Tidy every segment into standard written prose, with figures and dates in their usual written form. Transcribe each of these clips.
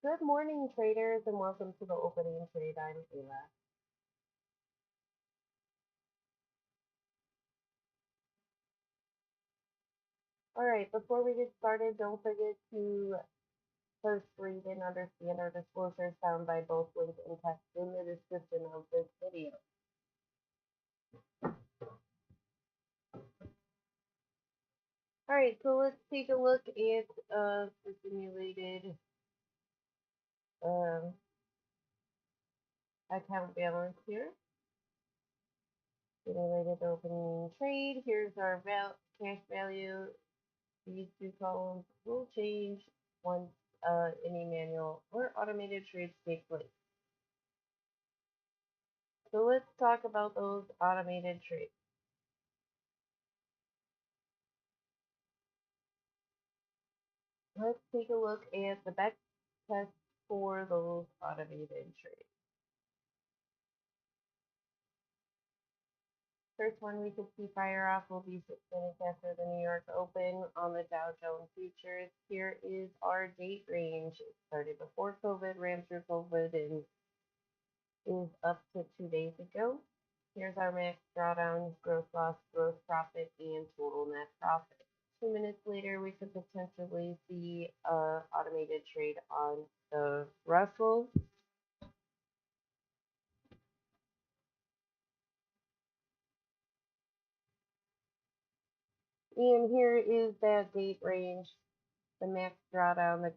Good morning, traders, and welcome to the opening trade. I'm Ayla. All right, before we get started, don't forget to first read and understand our disclosures found by both link and text in the description of this video. All right, so let's take a look at the simulated um, account balance here. Simulated opening trade. Here's our cash value. These two columns will change once any manual or automated trades take place. So let's talk about those automated trades. Let's take a look at the back test for those automated trades. First one we could see fire off will be 6 minutes after the New York Open on the Dow Jones Futures. Here is our date range. It started before COVID, ran through COVID, and is up to 2 days ago. Here's our max drawdown, gross loss, gross profit, and total net profit. 2 minutes later, we could potentially see a automated trade on the Russell. And here is that date range, the max drawdown, the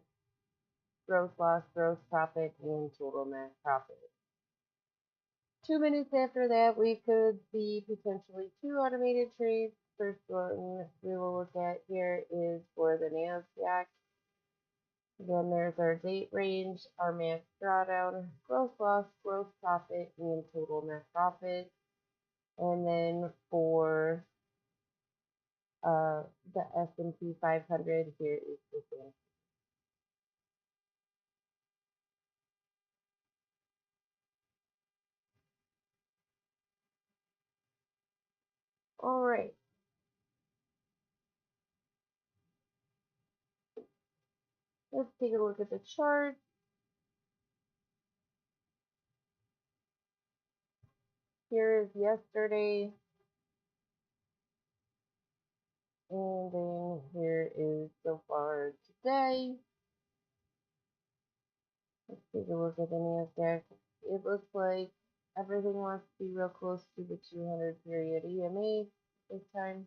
gross loss, gross profit, and total net profit. 2 minutes after that, we could see potentially two automated trades. First one we will look at here is for the NASDAQ. Then there's our date range, our max drawdown, gross loss, gross profit, and total net profit. And then for uh, the S&P 500, here is the same. All right, let's take a look at the chart. Here is yesterday, and then here is so far today. Let's take a look at the NASDAQ. It looks like everything wants to be real close to the 200 period EMA this time.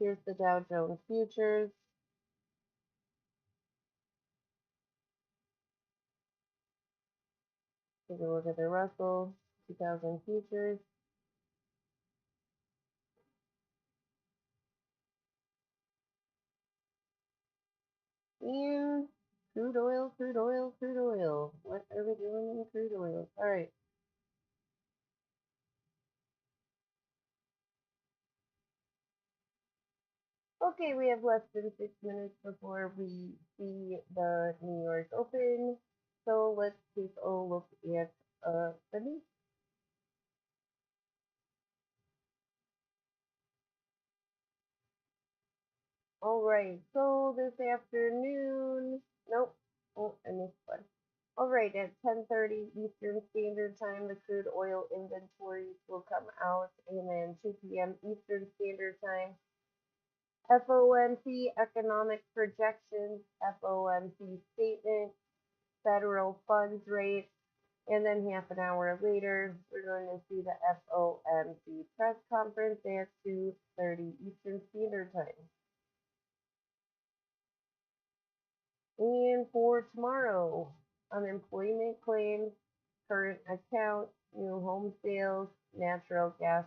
Here's the Dow Jones futures. Take a look at the Russell 2000 futures. And crude oil, crude oil, crude oil. What are we doing in crude oil? All right. Okay, we have less than 6 minutes before we see the New York Open. So let's take a look at the news. All right, so this afternoon, nope, oh, I missed one. All right, at 10:30 Eastern Standard Time, the crude oil inventories will come out, and then 2 p.m. Eastern Standard Time, FOMC economic projections, FOMC statement, federal funds rate, and then half an hour later, we're going to see the FOMC press conference at 2:30 Eastern Standard Time. And for tomorrow, unemployment claims, current account, new home sales, natural gas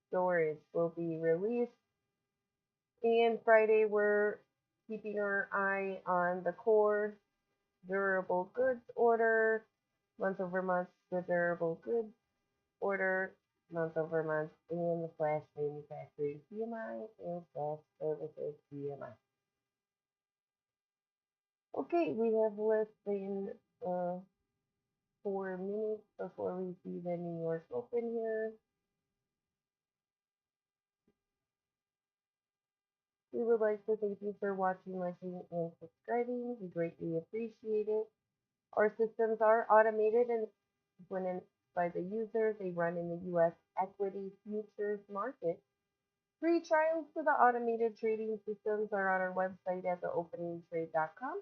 storage will be released. And Friday, we're keeping our eye on the core durable goods order, month over month, the durable goods order, month over month, and the flash manufacturing PMI and flash services PMI. Okay, we have less than 4 minutes before we see the New York Open here. We would like to thank you for watching, liking, and subscribing. We greatly appreciate it. Our systems are automated and when in by the user, they run in the U.S. equity futures market. Free trials to the automated trading systems are on our website at theopeningtrade.com.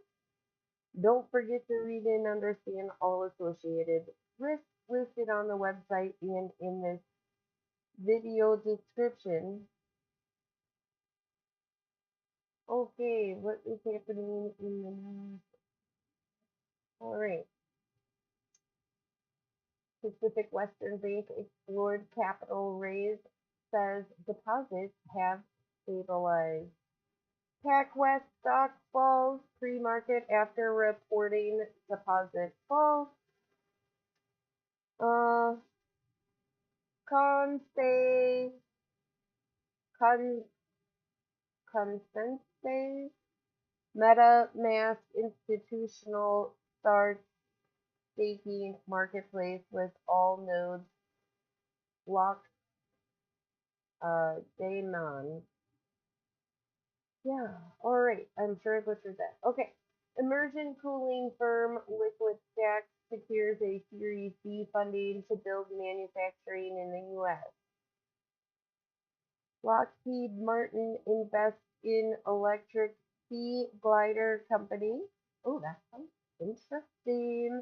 Don't forget to read and understand all associated risks listed on the website and in this video description. Okay, what is happening in the news? All right. Pacific Western Bank explored capital raise, says deposits have stabilized. PacWest stock falls pre-market after reporting deposit fall. Uh, Conse, con, Consensus MetaMask institutional starts staking marketplace with all nodes locked. Daemon. Yeah, alright. I'm sure I butchered that. Okay. Immersion cooling firm Liquid Stack secures a Series B funding to build manufacturing in the U.S. Lockheed Martin invests in electric sea glider company. Oh, that sounds interesting.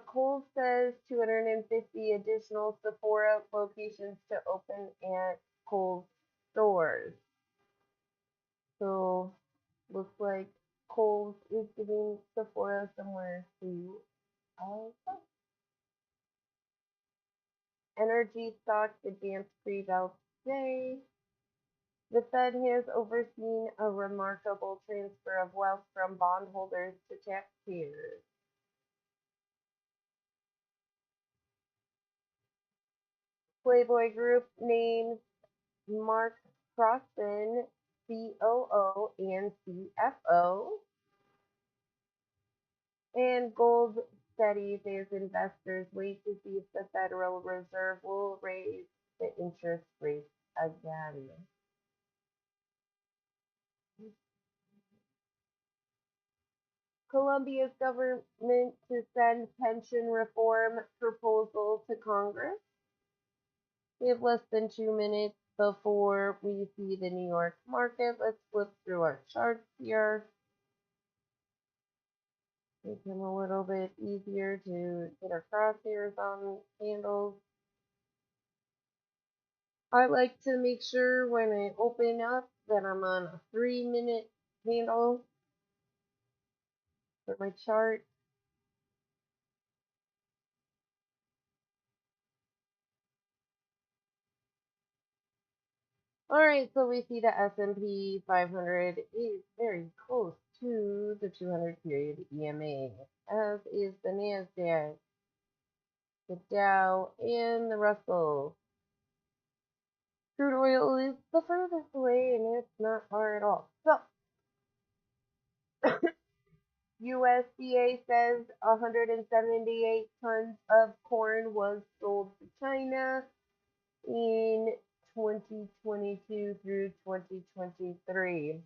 Kohl's says 250 additional Sephora locations to open at Kohl's stores. So, looks like Kohl's is giving Sephora somewhere to go. Energy stocks advanced pre-bell today. The Fed has overseen a remarkable transfer of wealth from bondholders to taxpayers. Playboy Group names Mark Crossan COO and CFO. And gold steadies as investors wait to see if the Federal Reserve will raise the interest rates again. Colombia's government to send pension reform proposal to Congress. We have less than 2 minutes before we see the New York market. Let's flip through our charts here. Make them a little bit easier to get our crosshairs on candles. I like to make sure when I open up that I'm on a 3-minute candle for my chart. Alright, so we see the S&P 500 is very close to the 200 period EMA, as is the NASDAQ, the Dow, and the Russell. Crude oil is the furthest away, and it's not far at all. So, USDA says 178 tons of corn was sold to China in 2022 through 2023.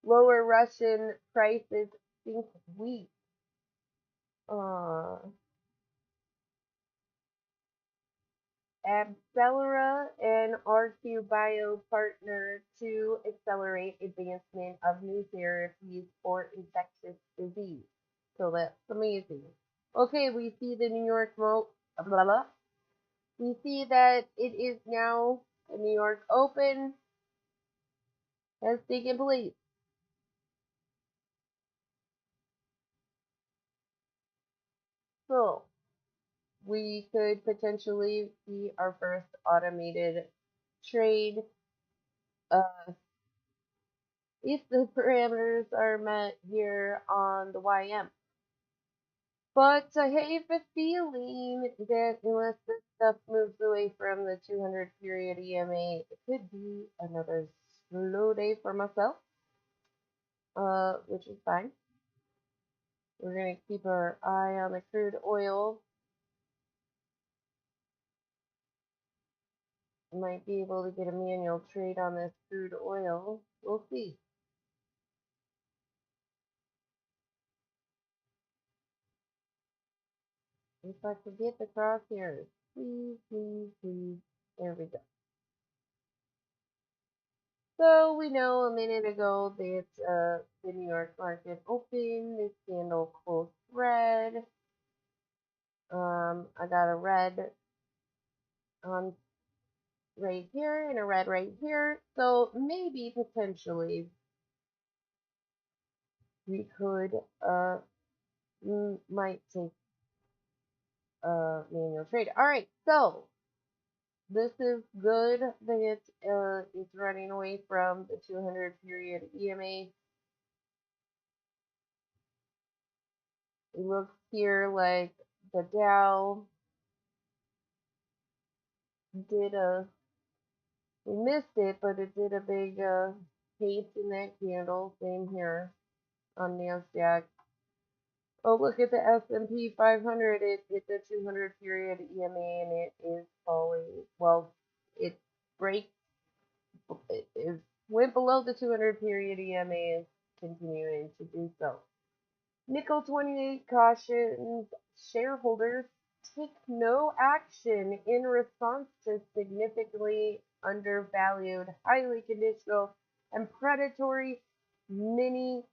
Lower Russian prices sink wheat. Abcelera and RQ Bio partner to accelerate advancement of new therapies for infectious disease. So that's amazing. Okay, we see the New York blah blah blah. We see that it is now the New York Open has taken place. So we could potentially see our first automated trade if the parameters are met here on the YM. But I have a feeling that unless this stuff moves away from the 200 period EMA, it could be another slow day for myself, which is fine. We're going to keep our eye on the crude oil. Might be able to get a manual trade on this crude oil. We'll see. If I could get the crosshairs. Please, please, please. There we go. So we know a minute ago that the New York market opened. This candle closed red. I got a red on right here and a red right here. So maybe potentially we could might take a manual trade. All right, so this is good that it's running away from the 200 period EMA. It looks here like the Dow did a, we missed it, but it did a big cape in that candle. Same here on NASDAQ. Oh, look at the S&P 500. It hit the 200 period EMA and it is falling. Well, it breaks. It went below the 200 period EMA, is continuing to do so. Nickel 28 cautions shareholders take no action in response to significantly undervalued, highly conditional, and predatory mini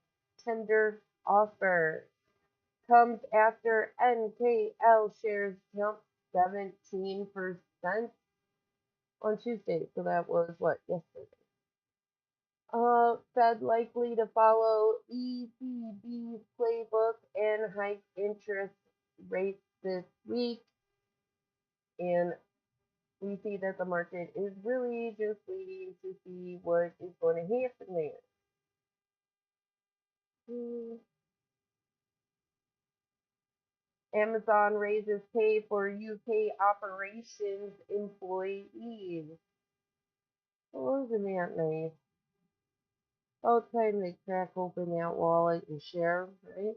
tender offer. Comes after NKL shares jumped 17% on Tuesday. So that was what, yesterday. Fed likely to follow ECB's playbook and hike interest rates this week. And we see that the market is really just waiting to see what is going to happen there. Amazon raises pay for UK operations employees. Oh, isn't that nice? About time they crack open that wallet and share, right?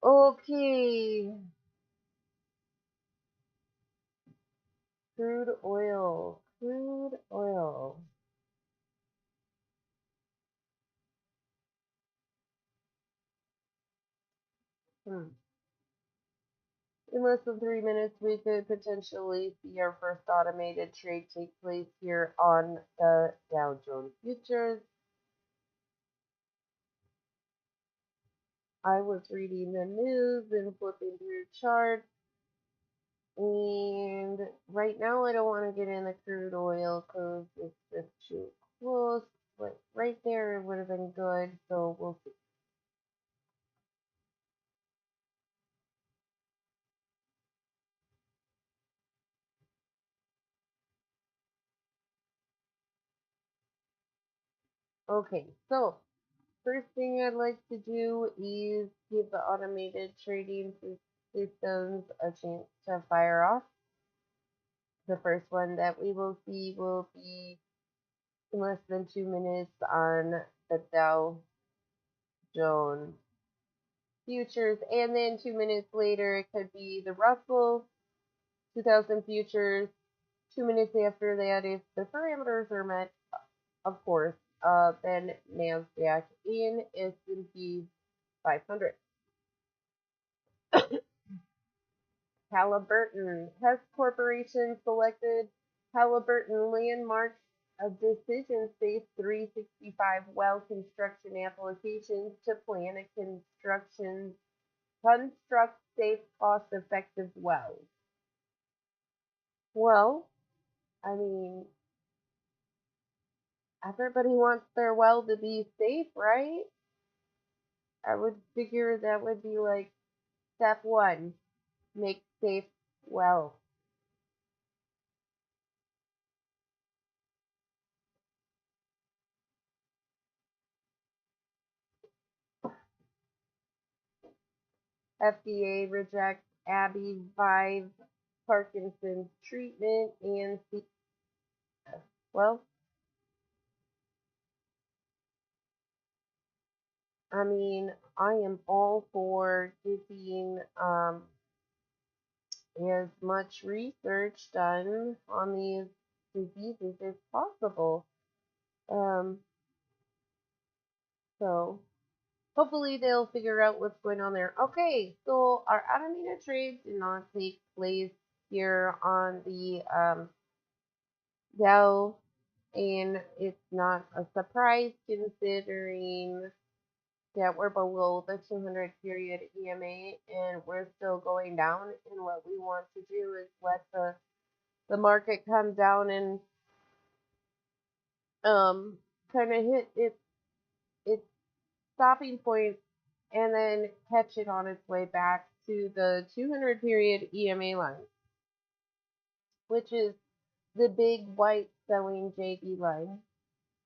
Okay. Crude oil. Crude oil. Hmm. In less than 3 minutes, we could potentially see our first automated trade take place here on the Dow Jones Futures. I was reading the news and flipping through charts, and right now I don't want to get in the crude oil because it's just too close. But right there it would have been good, so we'll see. Okay, so first thing I'd like to do is give the automated trading systems a chance to fire off. The first one that we will see will be in less than 2 minutes on the Dow Jones futures, and then 2 minutes later it could be the Russell 2000 futures. 2 minutes after that, if the parameters are met, of course, then NASDAQ and S&P 500. Halliburton. Hess Corporation selected Halliburton Landmark a decision space 365 well construction applications to plan a construct safe, cost effective wells. Well, I mean, everybody wants their well to be safe, right? I would figure that would be like step one, make safe wells. FDA rejects Abby Vive Parkinson's treatment and well, I mean, I am all for getting as much research done on these diseases as possible. Um, so hopefully they'll figure out what's going on there. Okay, so our automated trade did not take place here on the Dow, and it's not a surprise considering that we're below the 200 period EMA and we're still going down. And what we want to do is let the market come down and kind of hit its stopping point and then catch it on its way back to the 200 period EMA line, which is the big white selling JB line.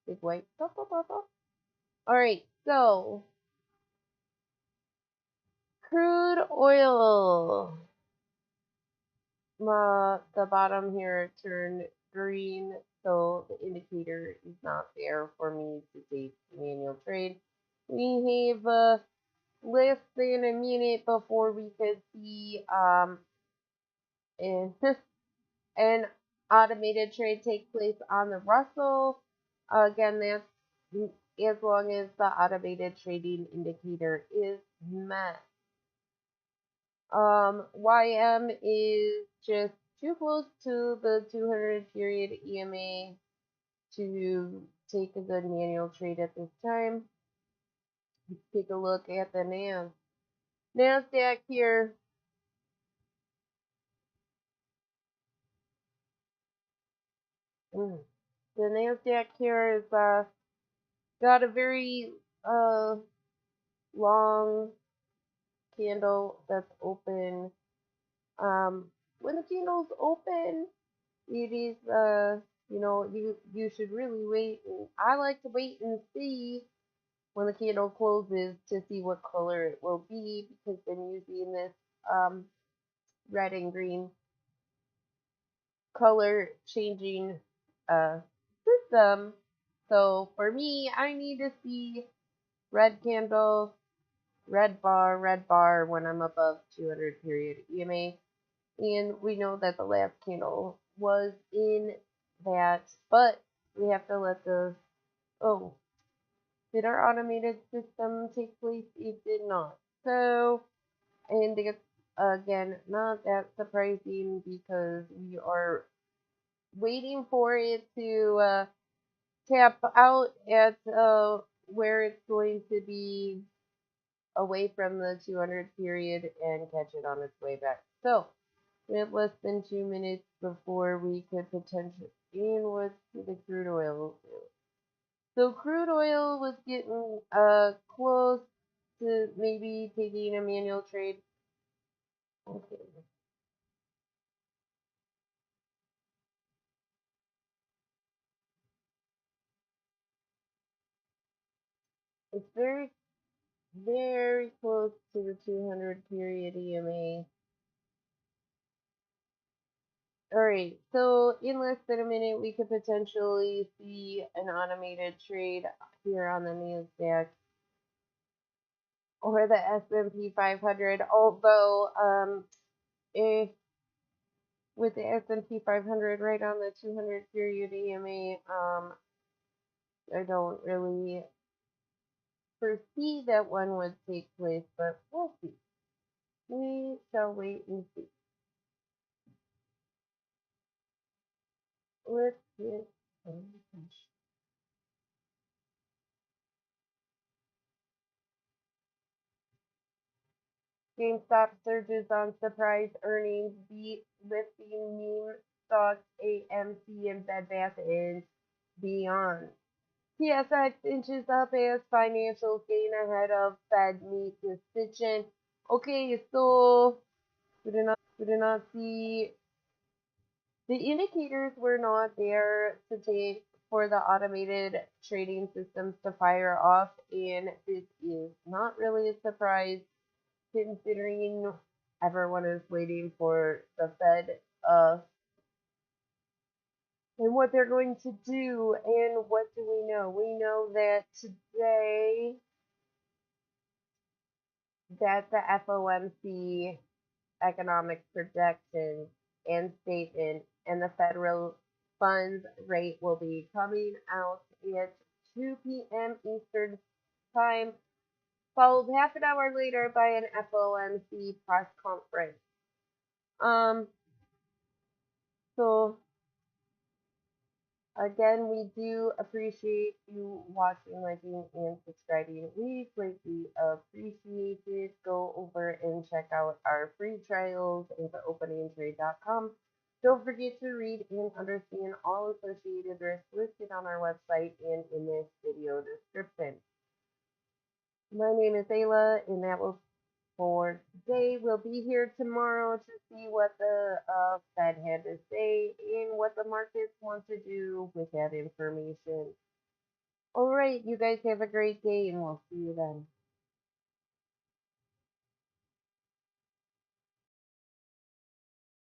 Big white. All right, so crude oil. The bottom here turned green, so the indicator is not there for me to take manual trade. We have less than a minute before we could see an, an automated trade take place on the Russell. Again, that's as long as the automated trading indicator is met. YM is just too close to the 200 period EMA to take a good manual trade at this time. Let's take a look at the NASDAQ here. The NASDAQ here is got a very long candle that's open. When the candle's open, it is you should really wait. I like to wait and see when the candle closes to see what color it will be because then using this red and green color changing system. So for me, I need to see red candle, red bar when I'm above 200 period EMA. And we know that the last candle was in that, but we have to let oh, did our automated system take place? It did not. So, and it's again not that surprising because we are waiting for it to tap out at where it's going to be away from the 200 period and catch it on its way back. So, we have less than 2 minutes before we could potentially, and what's the crude oil do? So crude oil was getting close to maybe taking a manual trade. Okay. It's very, very close to the 200 period EMA. Alright, so in less than a minute, we could potentially see an automated trade here on the NASDAQ or the S&P 500. Although, if with the S&P 500 right on the 200 period EMA, I don't really foresee that one would take place, but we'll see. We shall wait and see. Let's get GameStop surges on surprise earnings, beat lifting meme stocks AMC and Bed Bath and Beyond. TSX inches up as financials gain ahead of Fed meet decision. Okay, so we did not see the indicators were not there to take for the automated trading systems to fire off, and this is not really a surprise considering everyone is waiting for the Fed and what they're going to do. And what do we know? We know that today that the FOMC economic projections and statement, and the federal funds rate will be coming out at 2 p.m. Eastern Time, followed half an hour later by an FOMC press conference. Um, so again, we do appreciate you watching, liking, and subscribing. We greatly appreciate it. Go over and check out our free trials at openandtrade.com. Don't forget to read and understand all associated risks listed on our website and in this video description. My name is Ayla, and that will for today. We'll be here tomorrow to see what the Fed had to say and what the markets want to do with that information. All right, you guys have a great day, and we'll see you then.